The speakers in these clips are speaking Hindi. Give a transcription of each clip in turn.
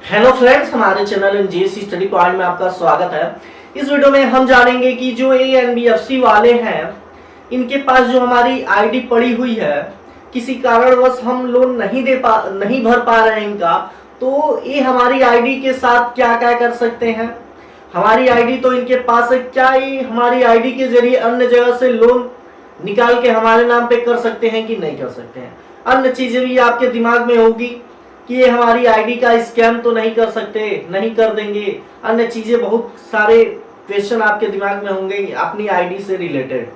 हेलो फ्रेंड्स, हमारे चैनल एनजेसी स्टडी पॉइंट में आपका स्वागत है। इस वीडियो में हम जानेंगे कि जो ये एनबीएफसी वाले हैं, इनके पास जो हमारी आईडी पड़ी हुई है, किसी कारणवश हम लोन नहीं भर पा रहे हैं इनका, तो ये हमारी आईडी के साथ क्या क्या कर सकते हैं। हमारी आईडी तो इनके पास है, क्या ये हमारी आईडी के जरिए अन्य जगह से लोन निकाल के हमारे नाम पे कर सकते हैं कि नहीं कर सकते हैं। अन्य चीजें भी आपके दिमाग में होगी कि ये हमारी आईडी का स्कैम तो नहीं कर सकते, नहीं कर देंगे। अन्य चीजें बहुत सारे क्वेश्चन आपके दिमाग में होंगे अपनी आईडी से रिलेटेड।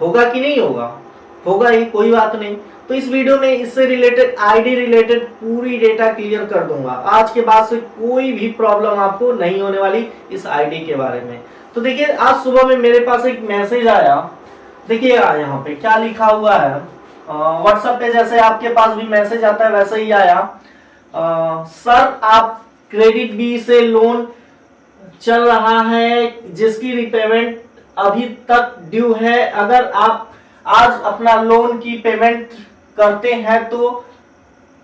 होगा कि नहीं होगा? होगा ही, कोई बात नहीं। तो इस वीडियो में इससे रिलेटेड, आईडी रिलेटेड पूरी डेटा क्लियर कर दूंगा। आज के बाद से कोई भी प्रॉब्लम आपको नहीं होने वाली इस आईडी के बारे में। तो देखिए, आज सुबह में मेरे पास एक मैसेज आया। देखिए यहाँ पे क्या लिखा हुआ है, व्हाट्सएप पे जैसे आपके पास भी मैसेज आता है वैसे ही आया। सर, आप क्रेडिट बी से लोन चल रहा है जिसकी रिपेमेंट अभी तक ड्यू है। अगर आप आज अपना लोन की पेमेंट करते हैं तो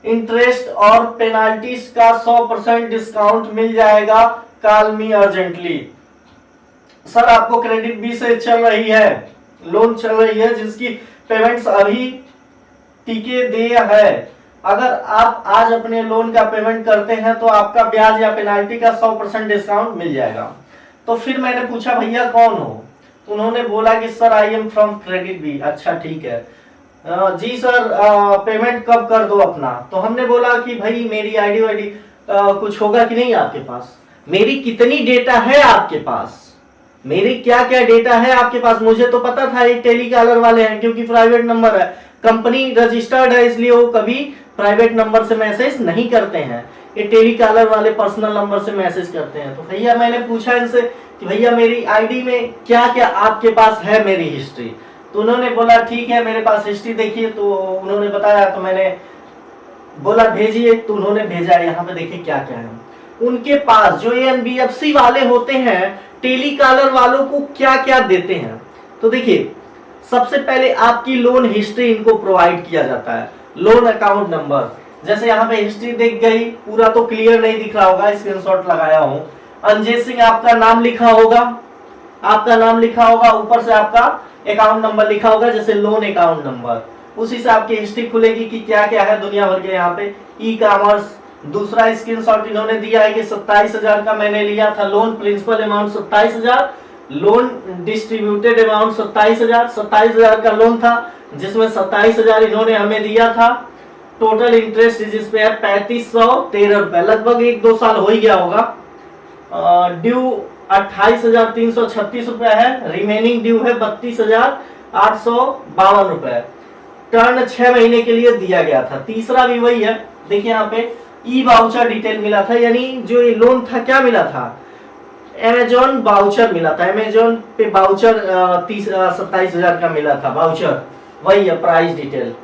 इंटरेस्ट और पेनाल्टीज का 100% डिस्काउंट मिल जाएगा। कॉल मी अर्जेंटली। सर, आपको क्रेडिट बी से चल रही है, लोन चल रही है जिसकी पेमेंट्स अभी टीके दिया है। अगर आप आज अपने लोन का पेमेंट करते हैं तो आपका ब्याज या पेनाल्टी का 100% डिस्काउंट मिल जाएगा। तो फिर मैंने पूछा, भैया कौन हो? उन्होंने बोला कि sir, I am from CreditBee. अच्छा, ठीक है जी सर, पेमेंट कब कर दो अपना? तो हमने बोला कि भाई मेरी आईडी वाईडी कुछ होगा कि नहीं आपके पास? मेरी कितनी डेटा है आपके पास, मेरी क्या क्या डेटा है आपके पास? मुझे तो पता था ये टेलीकॉलर वाले हैं, क्योंकि प्राइवेट नंबर है, कंपनी रजिस्टर्ड है, इसलिए वो कभी प्राइवेट नंबर से मैसेज नहीं करते हैं। ये टेलीकॉलर वाले पर्सनल नंबर से मैसेज करते हैं। तो भैया मैंने पूछा इनसे कि भैया मेरी आईडी में क्या क्या आपके पास है, मेरी हिस्ट्री। तो उन्होंने बोला ठीक है, मेरे पास हिस्ट्री देखिए। तो उन्होंने बताया, तो मैंने बोला भेजिए। तो उन्होंने भेजा। यहाँ पे देखिए क्या क्या है उनके पास। जो ये एनबीएफसी वाले होते हैं, टेलीकॉलर वालों को क्या क्या देते हैं। तो देखिए, सबसे पहले आपकी लोन हिस्ट्री इनको प्रोवाइड किया जाता है। लोन अकाउंट नंबर, जैसे यहाँ पे हिस्ट्री दिख गई, पूरा तो क्लियर नहीं दिख रहा होगा, स्क्रीनशॉट लगाया हूं। अंजय सिंह आपका नाम लिखा होगा, आपका नाम लिखा होगा, ऊपर से आपका अकाउंट नंबर लिखा होगा, जैसे लोन अकाउंट नंबर। उसी से आपकी हिस्ट्री खुलेगी कि क्या क्या है दुनिया भर के। यहाँ पे ई कॉमर्स। दूसरा स्क्रीनशॉट इन्होंने दिया है कि 27,000 का मैंने लिया था loan, principal amount 27,000, loan distributed amount 27,000 का लोन था, जिसमें 27,000 इन्होंने हमें दिया था। टोटल इंटरेस्ट जिस पे है 3513 रुपए, लगभग 1-2 साल हो ही गया होगा। ड्यू 28,336 रुपए है, रिमेनिंग ड्यू है 32,852 रुपए। टर्न 6 महीने के लिए दिया गया था। तीसरा भी वही है, देखिए यहाँ पे ई वाउचर डिटेल मिला था, यानी जो ये लोन था क्या मिला था, अमेजोन वाउचर मिला था। अमेजोन पे वाउचर 27,000 का मिला था वाउचर, वही है प्राइस डिटेल।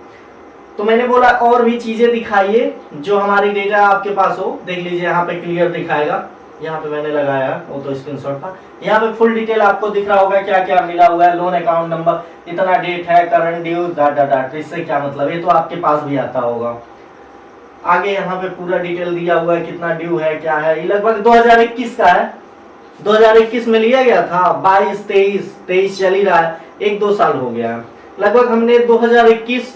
तो मैंने बोला और भी चीजें दिखाइए जो हमारी डेटा आपके पास हो। देख लीजिए यहाँ पे क्लियर दिखाएगा, यहाँ पे मैंने लगाया, वो तो स्क्रीनशॉट था। यहाँ पे फुल डिटेल आपको दिख रहा होगा क्या क्या मिला हुआ है। लोन अकाउंट नंबर, इतना डेट है, current due, dot dot dot. इससे क्या मतलब, ये तो आपके पास भी आता होगा। आगे यहाँ पे पूरा डिटेल दिया हुआ है, कितना ड्यू है, क्या है। ये लगभग 2021 का है, 2021 में लिया गया था। 22-23 चल ही रहा है, 1-2 साल हो गया है। लगभग हमने 2021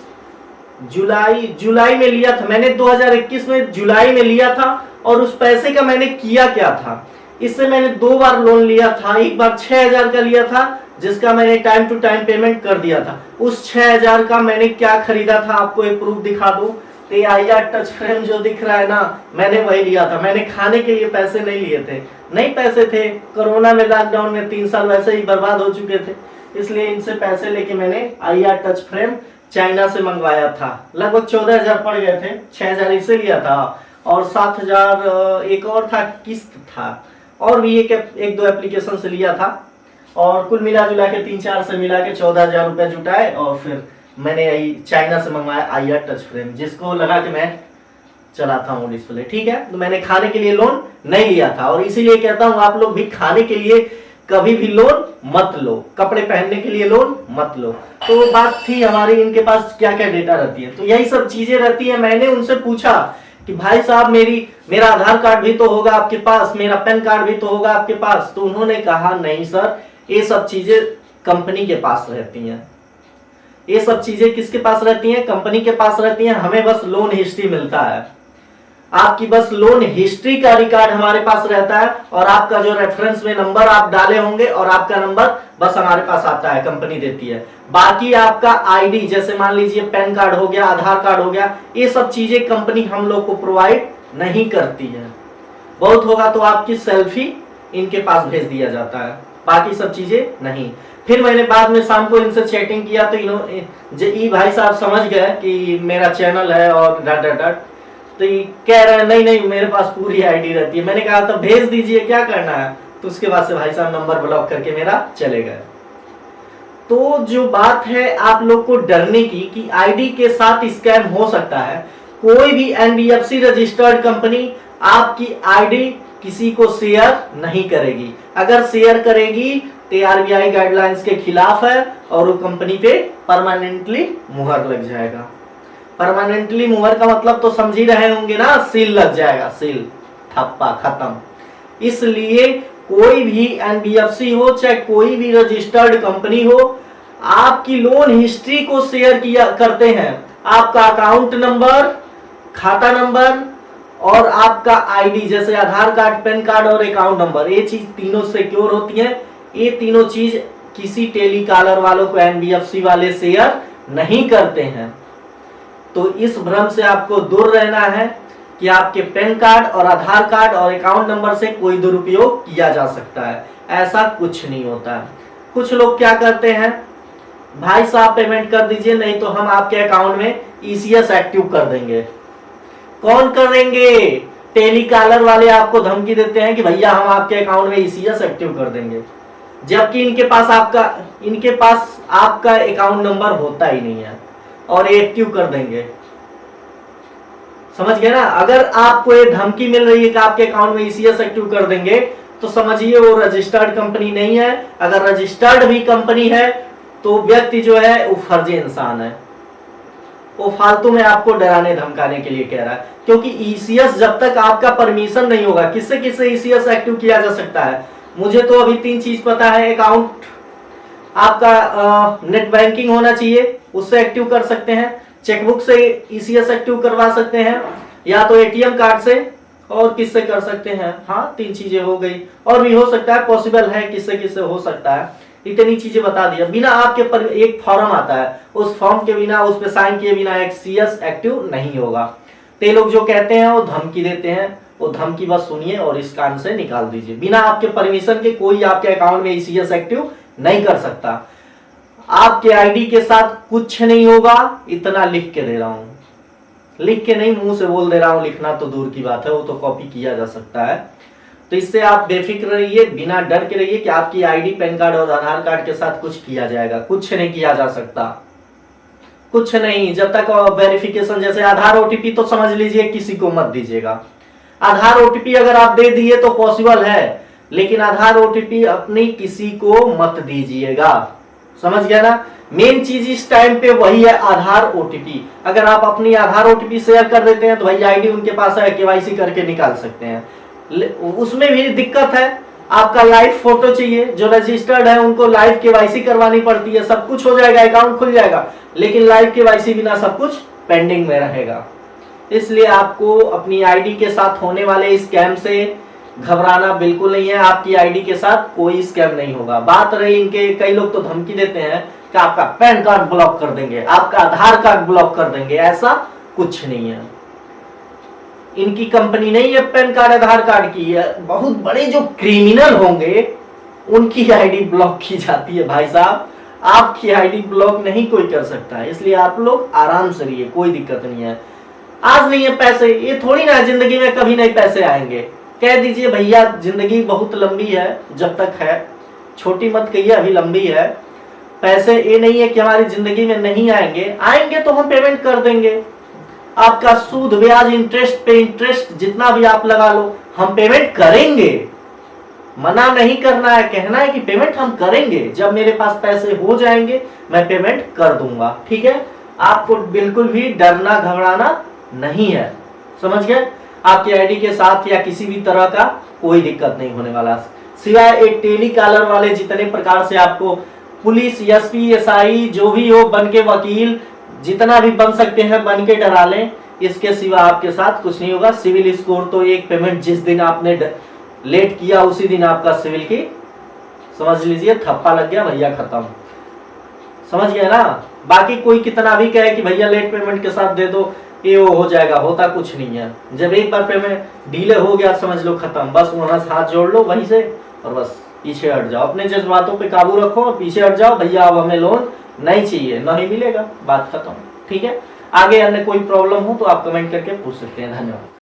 जुलाई में लिया था। मैंने 2021 में जुलाई में लिया था। और उस पैसे का मैंने किया क्या था, इससे मैंने 2 बार लोन लिया था। एक बार 6,000 का लिया था, जिसका मैंने टाइम टू टाइम पेमेंट कर दिया था। उस 6,000 का मैंने क्या खरीदा था, आपको एक प्रूफ दिखा दूं। तो ये आईआर टच फ्रेम जो दिख रहा है ना, मैंने वही लिया था। मैंने खाने के लिए पैसे नहीं लिए थे, नहीं पैसे थे। कोरोना में, लॉकडाउन में 3 साल वैसे ही बर्बाद हो चुके थे, इसलिए इनसे पैसे लेके मैंने आईआर टच फ्रेम चाइना से मंगवाया था। लगभग 14,000 पड़ गए थे। 6,000 इसे लिया था, और 7,000 एक और था, किस्त था, और भी एक दो एप्लीकेशन से लिया था। और कुल मिला जुला के 3-4 से मिला के 14,000 रुपए जुटाए, और फिर मैंने यही चाइना से मंगवाया आईआर टच फ्रेम, जिसको लगा के मैं चलाता हूँ डिस्प्ले। ठीक है, तो मैंने खाने के लिए लोन नहीं लिया था, और इसीलिए कहता हूँ आप लोग भी खाने के लिए कभी भी लोन मत लो, कपड़े पहनने के लिए लोन मत लो। तो बात थी हमारी, इनके पास क्या क्या डेटा रहती है, तो यही सब चीजें रहती है। मैंने उनसे पूछा कि भाई साहब मेरा आधार कार्ड भी तो होगा आपके पास, मेरा पैन कार्ड भी तो होगा आपके पास। तो उन्होंने कहा नहीं सर, ये सब चीजें कंपनी के पास रहती हैं। ये सब चीजें किसके पास रहती हैं? कंपनी के पास रहती हैं। हमें बस लोन हिस्ट्री मिलता है, आपकी बस लोन हिस्ट्री का रिकॉर्ड हमारे पास रहता है, और आपका जो रेफरेंस में नंबर आप डाले होंगे और आपका नंबर बस हमारे पास आता है, कंपनी देती है। बाकी आपका आईडी, जैसे मान लीजिए पैन कार्ड हो गया, आधार कार्ड हो गया, ये सब चीजें कंपनी हम लोग को प्रोवाइड नहीं करती है। बहुत होगा तो आपकी सेल्फी इनके पास भेज दिया जाता है, बाकी सब चीजें नहीं। फिर मैंने बाद में शाम को इनसे चैटिंग किया तो इन्होंने भाई साहब समझ गए कि मेरा चैनल है और डट तो ये कह रहे हैं नहीं मेरे पास पूरी आईडी रहती है। मैंने कहा तो भेज दीजिए, क्या करना है। तो उसके बाद से भाई साहब नंबर ब्लॉक करके मेरा चले गए। तो जो बात है आप लोग को डरने की कि आईडी के साथ स्कैम हो सकता है, कोई भी एनबीएफसी रजिस्टर्ड कंपनी आपकी आईडी किसी को शेयर नहीं करेगी। अगर शेयर करेगी तो आरबीआई गाइडलाइंस के खिलाफ है और वो कंपनी पे परमानेंटली मुहर लग जाएगा। परमानेंटली मुहर का मतलब तो समझ ही रहे होंगे ना, सील लग जाएगा, सील, ठप्पा, खत्म। इसलिए कोई भी एनबीएफसी हो चाहे कोई भी रजिस्टर्ड कंपनी हो, आपकी लोन हिस्ट्री को शेयर किया करते हैं। आपका अकाउंट नंबर, खाता नंबर और आपका आईडी, जैसे आधार कार्ड, पैन कार्ड और अकाउंट नंबर, ये चीज तीनों सिक्योर होती है। ये तीनों चीज किसी टेलीकॉलर वालों को एनबीएफसी वाले शेयर नहीं करते हैं। तो इस भ्रम से आपको दूर रहना है कि आपके पैन कार्ड और आधार कार्ड और अकाउंट नंबर से कोई दुरुपयोग किया जा सकता है, ऐसा कुछ नहीं होता है। कुछ लोग क्या करते हैं, भाई साहब पेमेंट कर दीजिए नहीं तो हम आपके अकाउंट में ईसीएस एक्टिव कर देंगे। कौन कर देंगे? टेलीकॉलर वाले आपको धमकी देते हैं कि भैया हम आपके अकाउंट में ईसीएस एक्टिव कर देंगे, जबकि इनके पास आपका अकाउंट नंबर होता ही नहीं है और एक्टिव कर देंगे। समझ गए ना? अगर आपको ये धमकी मिल रही है कि आपके अकाउंट में ईसीएस एक्टिव कर देंगे तो समझिए वो रजिस्टर्ड कंपनी नहीं है। अगर रजिस्टर्ड भी कंपनी है तो व्यक्ति जो है वो फर्जी इंसान है, वो फालतू में आपको डराने धमकाने के लिए कह रहा है। क्योंकि ईसीएस जब तक आपका परमिशन नहीं होगा, किससे किससे ईसीएस एक्टिव किया जा सकता है? मुझे तो अभी 3 चीज पता है। अकाउंट आपका नेट बैंकिंग होना चाहिए, उससे एक्टिव कर सकते हैं। चेकबुक से ईसीएस एक्टिव करवा सकते हैं, या तो एटीएम कार्ड से, और किससे कर सकते हैं? हाँ, 3 चीजें हो गई, और भी हो सकता है, पॉसिबल है किससे किससे हो सकता है। इतनी चीजें बता दिया। बिना आपके पर एक फॉर्म आता है, उस फॉर्म के बिना, उस पे साइन किए बिना एक सीएस एक्टिव नहीं होगा। तो लोग जो कहते हैं वो धमकी देते हैं, वो धमकी बस सुनिए और इस कान से निकाल दीजिए। बिना आपके परमिशन के कोई आपके अकाउंट में ईसीएस एक्टिव नहीं कर सकता। आपके आईडी के साथ कुछ नहीं होगा, इतना लिख के दे रहा हूं। लिख के नहीं, मुंह से बोल दे रहा हूं, लिखना तो दूर की बात है, वो तो कॉपी किया जा सकता है। तो इससे आप बेफिक्र रहिए, बिना डर के रहिए कि आपकी आईडी, पैन कार्ड और आधार कार्ड के साथ कुछ किया जाएगा। कुछ नहीं किया जा सकता, कुछ नहीं। जब तक वेरिफिकेशन, जैसे आधार ओटीपी तो समझ लीजिए किसी को मत दीजिएगा। आधार ओटीपी अगर आप दे दिए तो पॉसिबल है, लेकिन आधार ओटीपी अपनी किसी को मत दीजिएगा। समझ गया ना? मेन चीज इस टाइम पे वही है, आधार ओटीपी। अगर आप अपनी आधार ओटीपी शेयर कर देते हैं तो भाई आईडी उनके पास है, केवाईसी करके निकाल सकते हैं। उसमें भी दिक्कत है, आपका लाइव फोटो चाहिए। जो रजिस्टर्ड है उनको लाइव केवाईसी करवानी पड़ती है। सब कुछ हो जाएगा, अकाउंट खुल जाएगा, लेकिन लाइव केवाईसी बिना सब कुछ पेंडिंग में रहेगा। इसलिए आपको अपनी आईडी के साथ होने वाले स्कैम से घबराना बिल्कुल नहीं है। आपकी आईडी के साथ कोई स्कैम नहीं होगा। बात रही इनके, कई लोग तो धमकी देते हैं कि आपका पैन कार्ड ब्लॉक कर देंगे, आपका आधार कार्ड ब्लॉक कर देंगे। ऐसा कुछ नहीं है। इनकी कंपनी नहीं है पैन कार्ड आधार कार्ड की है। बहुत बड़े जो क्रिमिनल होंगे उनकी आईडी ब्लॉक की जाती है। भाई साहब, आपकी आईडी ब्लॉक नहीं कोई कर सकता है। इसलिए आप लोग आराम से रहिए, कोई दिक्कत नहीं है। आज नहीं है पैसे, ये थोड़ी ना जिंदगी में कभी नहीं पैसे आएंगे। कह दीजिए भैया जिंदगी बहुत लंबी है, जब तक है, छोटी मत कहिए, अभी लंबी है। पैसे ये नहीं है कि हमारी जिंदगी में नहीं आएंगे, आएंगे तो हम पेमेंट कर देंगे। आपका सूद, ब्याज, इंटरेस्ट पे इंटरेस्ट जितना भी आप लगा लो, हम पेमेंट करेंगे। मना नहीं करना है, कहना है कि पेमेंट हम करेंगे। जब मेरे पास पैसे हो जाएंगे मैं पेमेंट कर दूंगा। ठीक है? आपको बिल्कुल भी डरना घबराना नहीं है। समझ गए? आपकी आईडी के साथ या किसी भी तरह का कोई दिक्कत नहीं होने वाला, सिवाय एक टेली कॉलर वाले जितने प्रकार से आपको पुलिस, एसपी, एसआई जो भी हो बन के, वकील जितना भी बन सकते हैं बन के डरा लें, इसके सिवा आपके साथ कुछ नहीं होगा। सिविल स्कोर तो एक पेमेंट जिस दिन आपने लेट किया उसी दिन आपका सिविल की समझ लीजिए थप्पा लग गया भैया, खत्म। समझ गए ना? बाकी कोई कितना भी कहे कि भैया लेट पेमेंट के साथ दे दो, ये वो हो जाएगा, होता कुछ नहीं है। जब एक बार पेमेंट डीले हो गया समझ लो खत्म, बस वहां से हाथ जोड़ लो वहीं से और बस पीछे हट जाओ, अपने जज्बातों पे काबू रखो और पीछे हट जाओ। भैया अब हमें लोन नहीं चाहिए, नहीं मिलेगा, बात खत्म। ठीक है, आगे अन्य कोई प्रॉब्लम हो तो आप कमेंट करके पूछ सकते हैं। धन्यवाद।